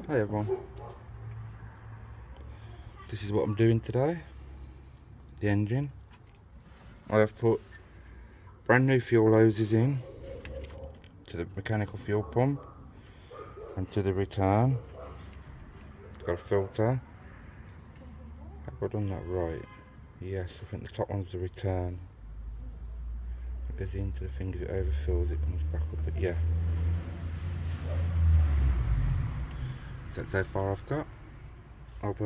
Hi everyone, this is what I'm doing today. The engine. I have put brand new fuel hoses in to the mechanical fuel pump and to the return. It's got a filter. Have I done that right? Yes, I think the top one's the return. It goes into the thing. If it overfills it comes back up, but yeah. So that's how far I've got. I've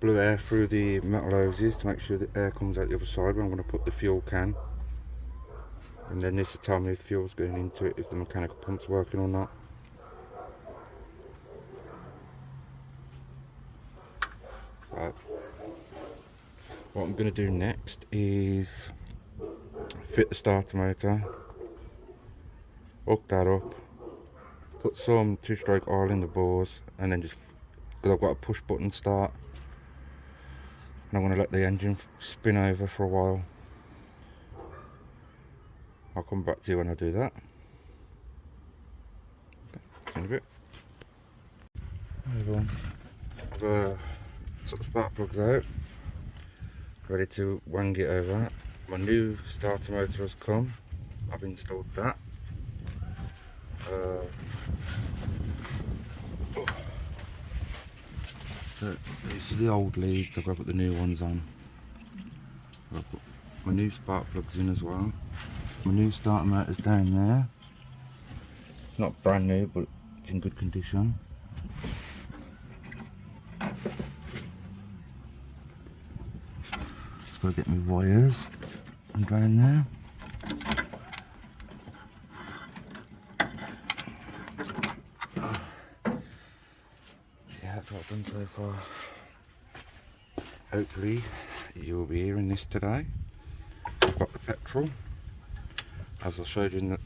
blew air through the metal hoses to make sure the air comes out the other side when I'm going to put the fuel can. And then this will tell me if fuel's going into it, if the mechanical pump's working or not. So, what I'm going to do next is fit the starter motor, hook that up, put some 2-stroke oil in the bores, and then just, because I've got a push button start, and I'm going to let the engine spin over for a while. I'll come back to you when I do that. Okay, in a bit. Hi everyone. I've took the spark plugs out, ready to wang it over. My new starter motor has come. I've installed that. So these are the old leads. I've got to put the new ones on. I've put my new spark plugs in as well. My new starter motor's down there. Not brand new, but it's in good condition. Just gotta get my wires and down there. Yeah, that's what I've done so far. Hopefully you'll be hearing this today. I've got the petrol. As I showed you in the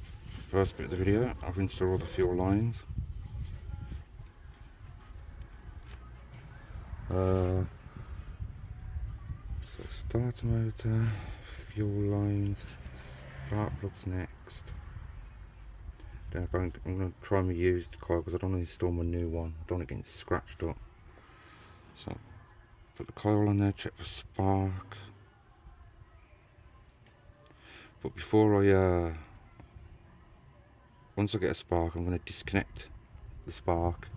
first bit of the video, I've installed all the fuel lines. So starter motor, fuel lines, spark plugs next. Then I'm going to try and use the coil because I don't want to install my new one. I don't want it getting scratched up. So put the coil on there, check for spark. But before I, once I get a spark, I'm going to disconnect the spark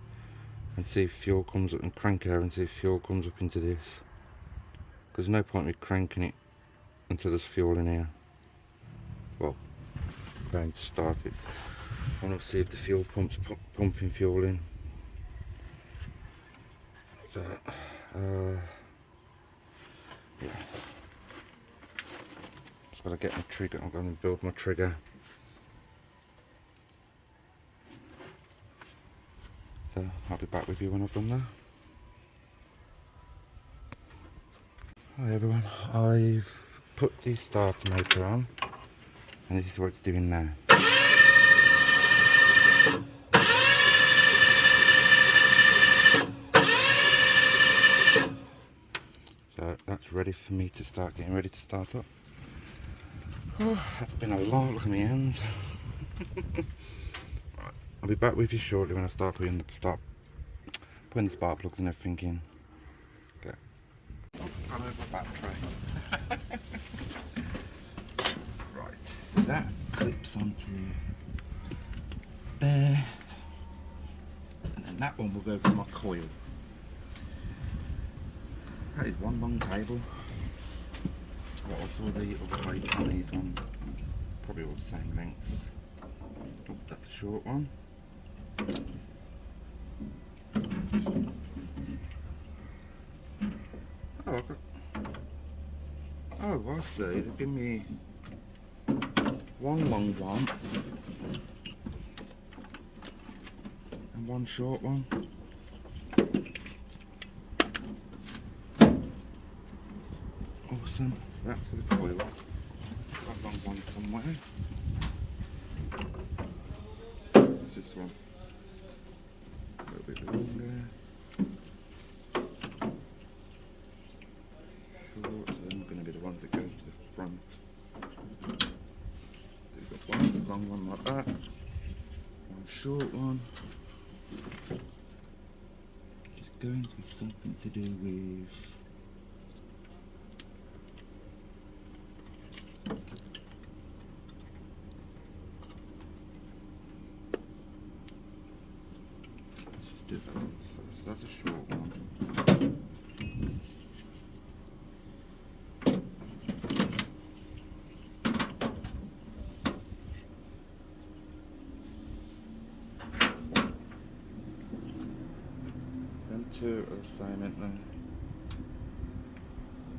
and see if fuel comes up, and crank it out and see if fuel comes up into this. Because there's no point in me cranking it until there's fuel in here. Well, I'm going to start it. I want to see if the fuel pump's pumping fuel in. So, yeah. Just got to get my trigger. I'm going to build my trigger. So I'll be back with you when I've done that. Hi everyone, I've put the starter motor on and this is what it's doing now. So that's ready for me to start getting ready to start up. Oh, that's been a long look at my hands. Right, I'll be back with you shortly when I start putting the spark plugs and everything in. Okay. Oh, I've got my battery. Right, so that clips onto there, and then that one will go for my coil. That is one long cable. What else were the other weights on these ones? Probably all the same length. Oh, that's a short one. Oh, I've got... Oh, I see. They've given me one long one and one short one. Awesome. So that's for the coil. Got a long one somewhere. What's this one? A little bit longer. Short. So they're not going to be the ones that go to the front. So you've got one long one like that. One short one. It's going to be something to do with do that one first. That's a short one. Them two are the same, aren't they?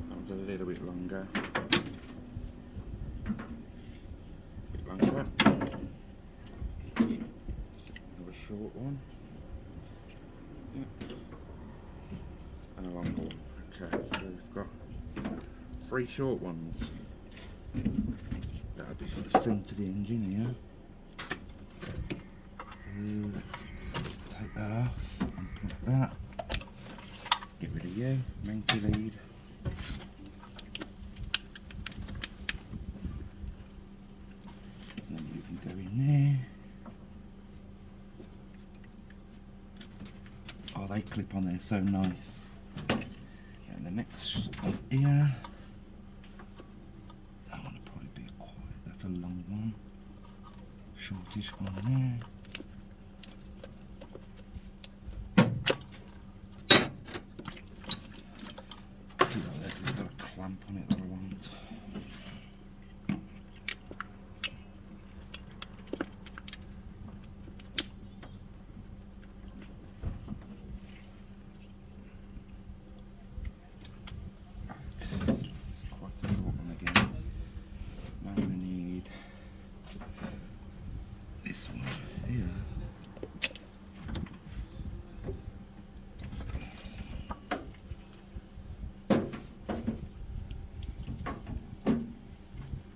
That one's a little bit longer. A bit longer. Another short one. Yep. And a long one. Okay, so we've got 3 short ones. That'll be for the front of the engine here. So let's take that off and put that. Get rid of you, Mk4 lead. And then you can go in there. Oh, they clip on there so nice. And the next one here, that one will probably be that's a long one. Shortish one there. It's got a clamp on it that I want. It's quite a short one again. Now we need this one here.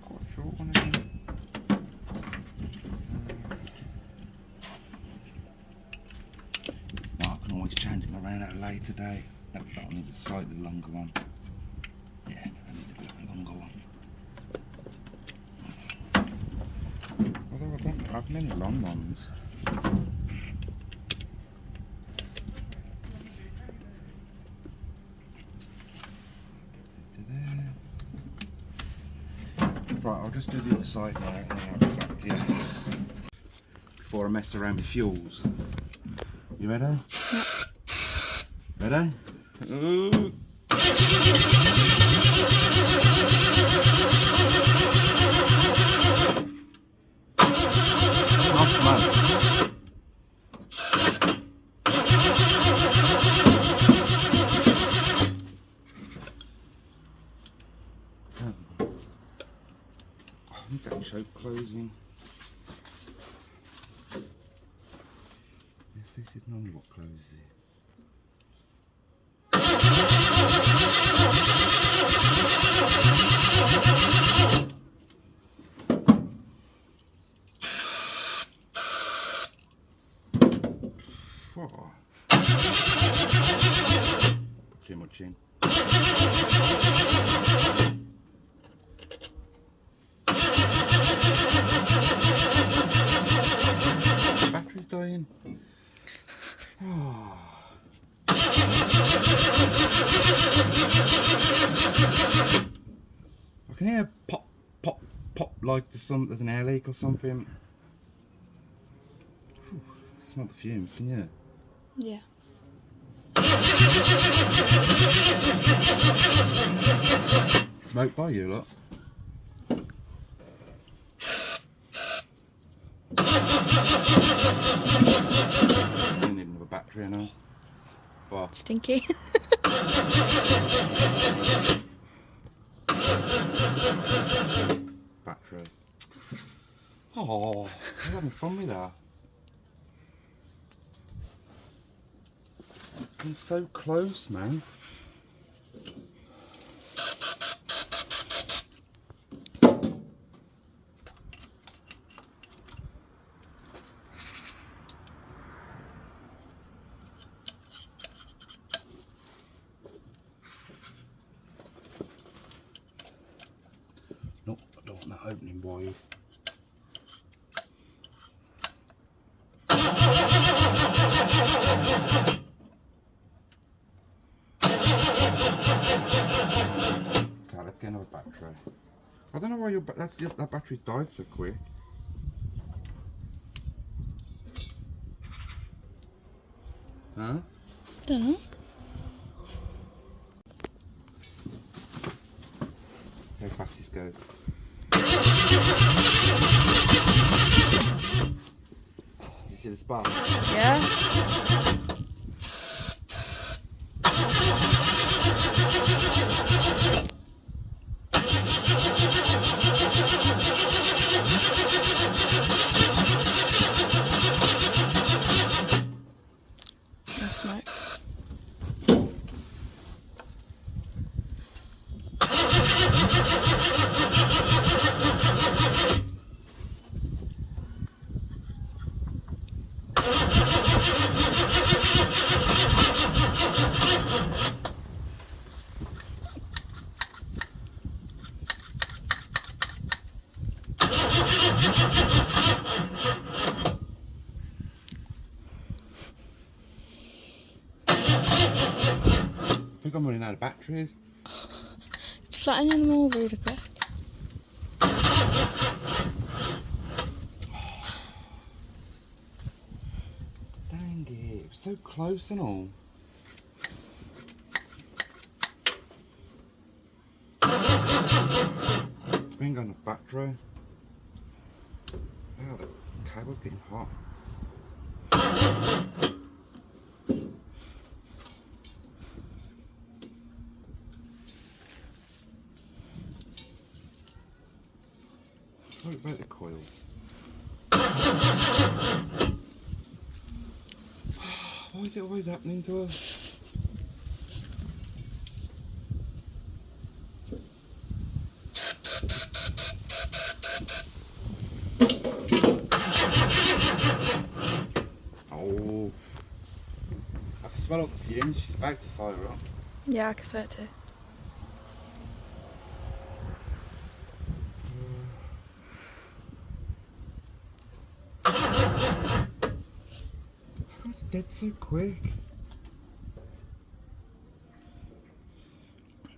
Quite a short one again. Now I can always change them around at a later date. That one needs a slightly longer one. Yeah, that needs a bit of a longer one. Although I don't have many long ones. Right, I'll just do the other side now and then I'll get back to you. Before I mess around with fuels. You ready? Yeah. Ready? I'm getting choke closing. If this is normally what closes it. Whoa. Put too much in. Battery's dying. Oh. I can hear pop, pop, pop like there's an air leak or something. Whew. Smell the fumes, can you? Yeah. Smoke by you, look. You need another battery now. What? Stinky. Battery. Oh, I'm having fun with that. It's been so close, man. Nope, I don't want that opening wide. battery. I don't know why that battery's died so quick. Huh? Don't know. See how fast this goes. You see the spark? Yeah. No smoke. I think I'm running out of batteries. It's flattening them all really quick. Dang it, it was so close and all. We ain't got enough battery. Oh, the cable's getting hot. What about the coils? Why is it always happening to us? Oh, I can smell all the fumes. She's about to fire up. Yeah, I can say it too. It's dead so quick. I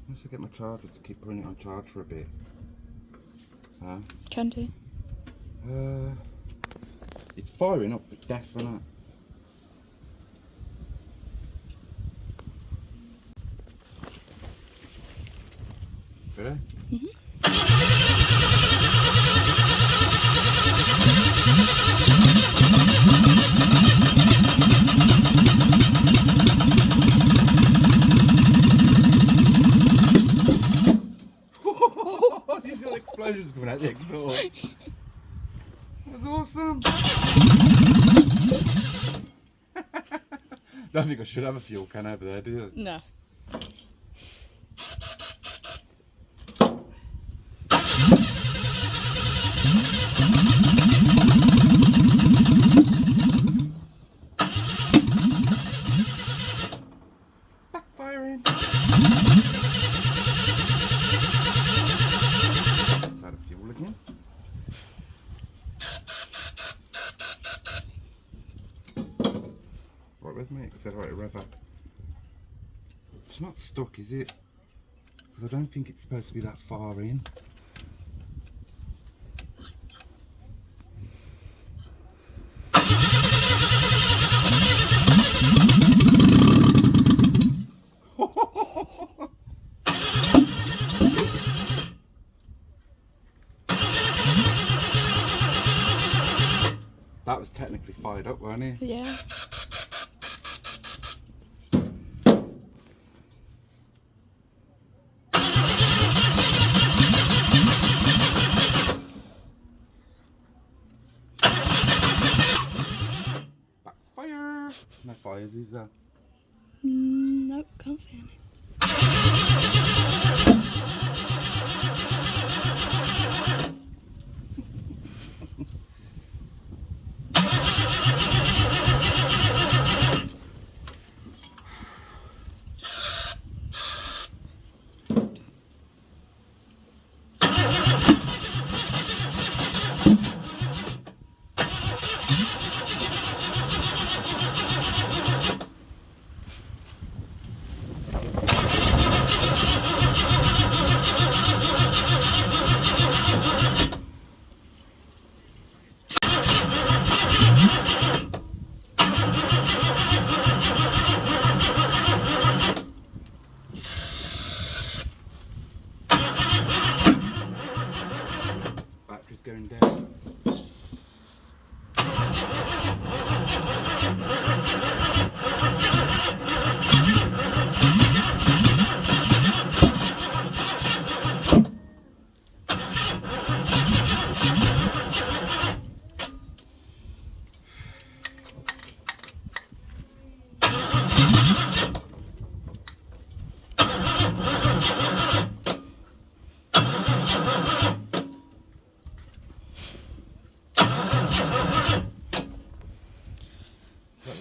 must get my charger to keep putting it on charge for a bit. Huh? Can do. It's firing up, but definite. Ready? These little explosions coming out the exhaust. That was awesome. Don't think I should have a fuel can over there, do you? No. Backfiring. Let's add a fuel again. Right, where's my accelerator rev? It's not stuck, is it? Because I don't think it's supposed to be that far in. That was technically fired up, wasn't it? Yeah. Backfire! No fires, is there? Nope, can't see any.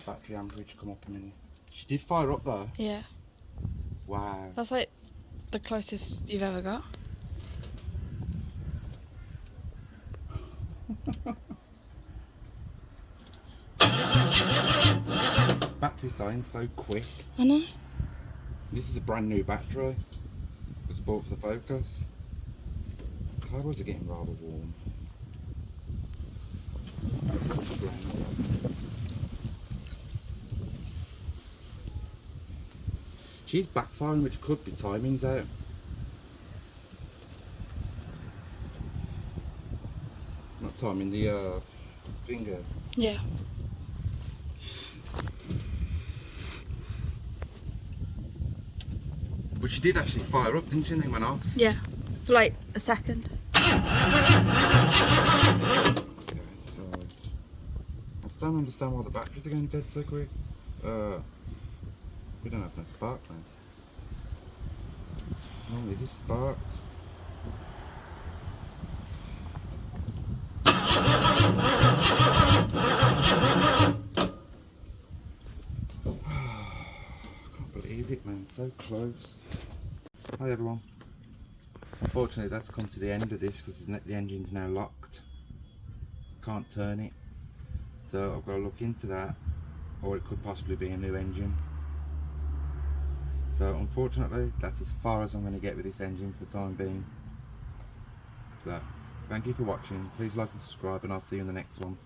battery amperage come up a minute. She did fire up though. Yeah. Wow. That's like the closest you've ever got. Battery's dying so quick. I know. This is a brand new battery. It was bought for the Focus. Cables are getting rather warm. She's backfiring, which could be timings out. Not timing, the finger. Yeah. But she did actually fire up, didn't she? And then went off. Yeah. For like a second. Okay, so I still don't understand why the batteries are going dead so quick. We don't have no spark now. Normally this sparks. Can't believe it, man, so close. Hi everyone. Unfortunately that's come to the end of this because the engine's now locked. Can't turn it. So I've got to look into that, or it could possibly be a new engine. So unfortunately that's as far as I'm going to get with this engine for the time being. So thank you for watching. Please like and subscribe, and I'll see you in the next one.